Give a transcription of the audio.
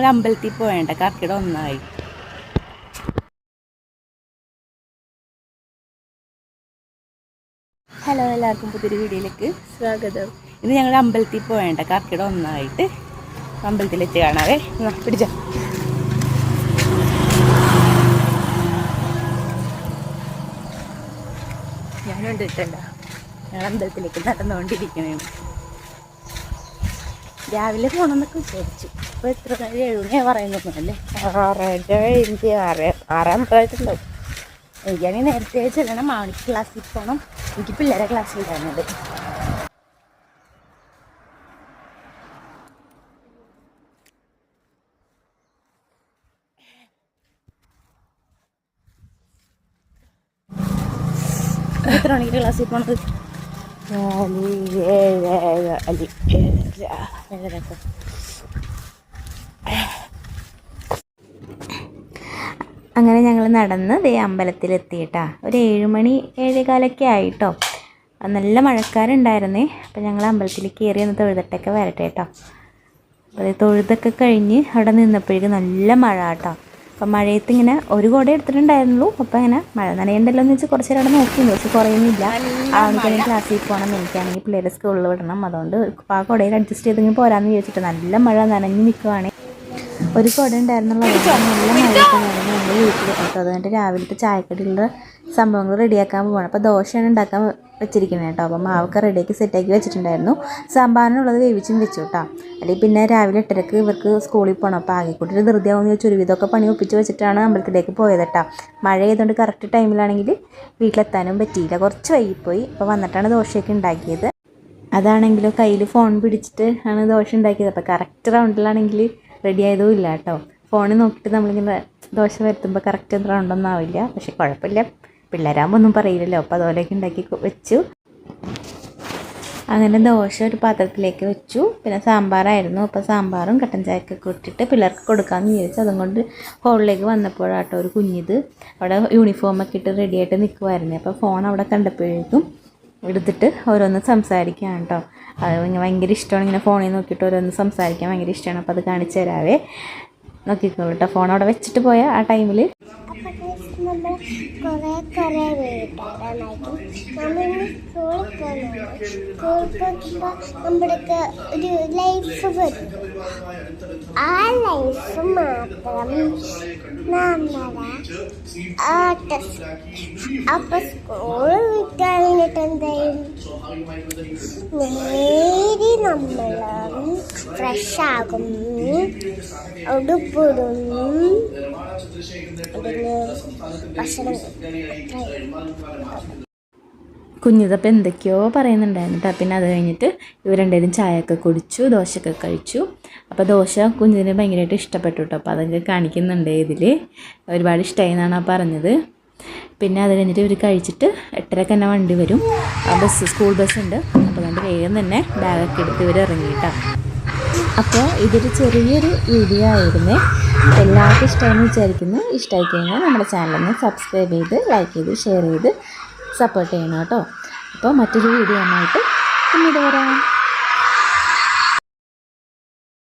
അമ്പലത്തിൽ പോയേണ്ട കർക്കിടക 1 ഹലോ, എല്ലാവർക്കും പുതിയൊരു വീഡിയോയിലേക്ക് സ്വാഗതം. ഇന്ന് ഞങ്ങൾ അമ്പലത്തിൽ പോയേണ്ട കർക്കിടക 1 അമ്പലത്തിലെത്തി കാണാവേ. പിടിച്ച ഞാനുണ്ട് ഇട്ടണ്ട. ഞങ്ങൾ അമ്പലത്തിലേക്ക് നടന്നുകൊണ്ടിരിക്കണേ. രാവിലെ പോകണമെന്നൊക്കെ വിചാരിച്ചു. ഇപ്പോൾ എത്ര 7 മണിയാണ് പറയുന്നല്ലേ. 6:50 എനിക്കാണെങ്കിൽ നേരത്തെ ചെല്ലണം. മാണിക്ക് ക്ലാസ്സിൽ പോകണം. എനിക്ക് പിള്ളേരെ ക്ലാസ്സിൽ ഇടാനുണ്ട്. എത്ര മണിക്ക് ക്ലാസ്സിൽ പോണത്? 7:30. അങ്ങനെ ഞങ്ങൾ നടന്ന് അമ്പലത്തിലെത്തിയിട്ടാ. ഒരു 7 മണി 7:15 ആയിട്ടോ. നല്ല മഴക്കാരുണ്ടായിരുന്നേ. അപ്പം ഞങ്ങൾ അമ്പലത്തിലേക്ക് കയറി ഒന്ന് തൊഴുതിട്ടൊക്കെ വരട്ടെ കേട്ടോ. അപ്പോൾ തൊഴുതൊക്കെ കഴിഞ്ഞ് അവിടെ നിന്നപ്പോഴേക്കും നല്ല മഴ കേട്ടോ. അപ്പം മഴയത്ത് ഇങ്ങനെ ഒരു കുട എടുത്തിട്ടുണ്ടായിരുന്നുള്ളൂ. അപ്പം ഇങ്ങനെ മഴ നനയണ്ടല്ലോ എന്ന് വെച്ചാൽ കുറച്ച് നേരം അവിടെ നോക്കിയിരുന്നു. പക്ഷെ കുറയുന്നില്ല. ആണെങ്കിൽ ക്ലാസ്സിൽ പോകണം, എനിക്കാണെങ്കിൽ പിള്ളേരെ സ്കൂളിൽ വിടണം. അതുകൊണ്ട് ആ കുടയിൽ അഡ്ജസ്റ്റ് ചെയ്തെങ്കിൽ പോരാന്ന് ചോദിച്ചിട്ട് നല്ല മഴ നനഞ്ഞ് നിൽക്കുവാണേ. ഒരു കുട ഉണ്ടായിരുന്നുള്ളൂ. നല്ല മഴയൊക്കെ നടന്ന് നമ്മൾ വീട്ടിൽ കേട്ടോ. അതുകൊണ്ട് രാവിലത്തെ ചായക്കടിയുള്ള സംഭവങ്ങൾ റെഡിയാക്കാൻ പോകണം. അപ്പോൾ ദോശയാണ് ഉണ്ടാക്കാൻ വെച്ചിരിക്കുന്നത് കേട്ടോ. അപ്പം മാവൊക്കെ റെഡിയാക്കി സെറ്റാക്കി വെച്ചിട്ടുണ്ടായിരുന്നു. സാമ്പാറിനുള്ളത് വേവിച്ചും വെച്ചു കേട്ടോ. അല്ലെങ്കിൽ പിന്നെ രാവിലെ 8:30 ഇവർക്ക് സ്കൂളിൽ പോകണം. അപ്പോൾ ആകെക്കൂട്ടി ധൃതിയാവുമെന്ന് ചോദിച്ചു ഒരുവിധമൊക്കെ പണി ഒപ്പിച്ച് വെച്ചിട്ടാണ് അമ്പലത്തിലേക്ക് പോയത് കേട്ടോ. മഴ ചെയ്തുകൊണ്ട് കറക്റ്റ് ടൈമിലാണെങ്കിൽ വീട്ടിലെത്താനും പറ്റിയില്ല, കുറച്ച് വൈകിപ്പോയി. അപ്പോൾ വന്നിട്ടാണ് ദോശയൊക്കെ ഉണ്ടാക്കിയത്. അതാണെങ്കിലോ കയ്യിൽ ഫോൺ പിടിച്ചിട്ട് ആണ് ദോശ ഉണ്ടാക്കിയത്. അപ്പോൾ കറക്റ്റ് റൗണ്ടിലാണെങ്കിൽ റെഡി ആയതും ഇല്ല കേട്ടോ. ഫോണിൽ നോക്കിയിട്ട് നമ്മളിങ്ങനെ ദോശ വരുത്തുമ്പോൾ കറക്റ്റ് റൗണ്ടൊന്നും ആവില്ല. പക്ഷെ കുഴപ്പമില്ല, പിള്ളേരാകുമ്പോൾ ഒന്നും പറയില്ലല്ലോ. അപ്പോൾ അതുപോലെയൊക്കെ ഉണ്ടാക്കി വെച്ചു. അങ്ങനെ ദോശ ഒരു പാത്രത്തിലേക്ക് വെച്ചു. പിന്നെ സാമ്പാറായിരുന്നു. അപ്പോൾ സാമ്പാറും കട്ടൻ ചായക്കൊക്കെ ഇട്ടിട്ട് പിള്ളേർക്ക് കൊടുക്കാമെന്ന് വിചാരിച്ചു. അതുകൊണ്ട് ഹോളിലേക്ക് വന്നപ്പോഴാട്ടോ ഒരു കുഞ്ഞിത് അവിടെ യൂണിഫോമൊക്കെ ഇട്ട് റെഡിയായിട്ട് നിൽക്കുമായിരുന്നു. അപ്പോൾ ഫോൺ അവിടെ കണ്ടപ്പോഴേക്കും എടുത്തിട്ട് ഓരോന്ന് സംസാരിക്കുകയാണ് കേട്ടോ. അത് ഭയങ്കര ഇഷ്ടമാണ് ഇങ്ങനെ ഫോണിൽ നോക്കിയിട്ട് ഓരോന്ന് സംസാരിക്കാൻ ഭയങ്കര ഇഷ്ടമാണ്. അപ്പോൾ അത് കാണിച്ചു തരാവേ. നോക്കിക്കോളൂ കേട്ടോ. ഫോൺ അവിടെ വെച്ചിട്ട് പോയ ആ ടൈമിൽ നമ്മുടെ ഒരു ലൈഫ് വരും. ആ ലൈഫ് മാത്രം നമ്മുടെ അപ്പൊ സ്കൂൾ വിട്ടാലിട്ട് എന്തായാലും നേരി നമ്മൾ ഫ്രഷ് ആകും, ഉടുപ്പിടും, അതിന് ഭക്ഷണം. കുഞ്ഞിതപ്പം എന്തൊക്കെയോ പറയുന്നുണ്ടായിരുന്നു കേട്ടോ. പിന്നെ അത് കഴിഞ്ഞിട്ട് ഇവർ രണ്ടുപേരും ചായയൊക്കെ കുടിച്ചു, ദോശയൊക്കെ കഴിച്ചു. അപ്പോൾ ദോശ കുഞ്ഞിന് ഭയങ്കരമായിട്ട് ഇഷ്ടപ്പെട്ടു കേട്ടോ. അപ്പോൾ അതൊക്കെ കാണിക്കുന്നുണ്ട്. ഇതിൽ ഒരുപാട് ഇഷ്ടമായി എന്നാണ് പറഞ്ഞത്. പിന്നെ അത് കഴിഞ്ഞിട്ട് ഇവർ കഴിച്ചിട്ട് 8:30 തന്നെ വണ്ടി വരും. സ്കൂൾ ബസ്സുണ്ട്. അപ്പോൾ അതുകൊണ്ട് വേഗം തന്നെ ബാഗൊക്കെ എടുത്ത് ഇവർ ഇറങ്ങിയിട്ടാണ്. അപ്പോൾ ഇതൊരു ചെറിയൊരു വീഡിയോ ആയിരുന്നേ. എല്ലാവർക്കും ഇഷ്ടമായെന്ന് വിചാരിക്കുന്നു. ഇഷ്ടമായി കഴിഞ്ഞാൽ നമ്മുടെ ചാനലൊന്ന് സബ്സ്ക്രൈബ് ചെയ്ത് ലൈക്ക് ചെയ്ത് ഷെയർ ചെയ്ത് സപ്പോർട്ട് ചെയ്യണം കേട്ടോ. അപ്പോൾ മറ്റൊരു വീഡിയോ ആയിട്ട് പിന്നീട് വരാം.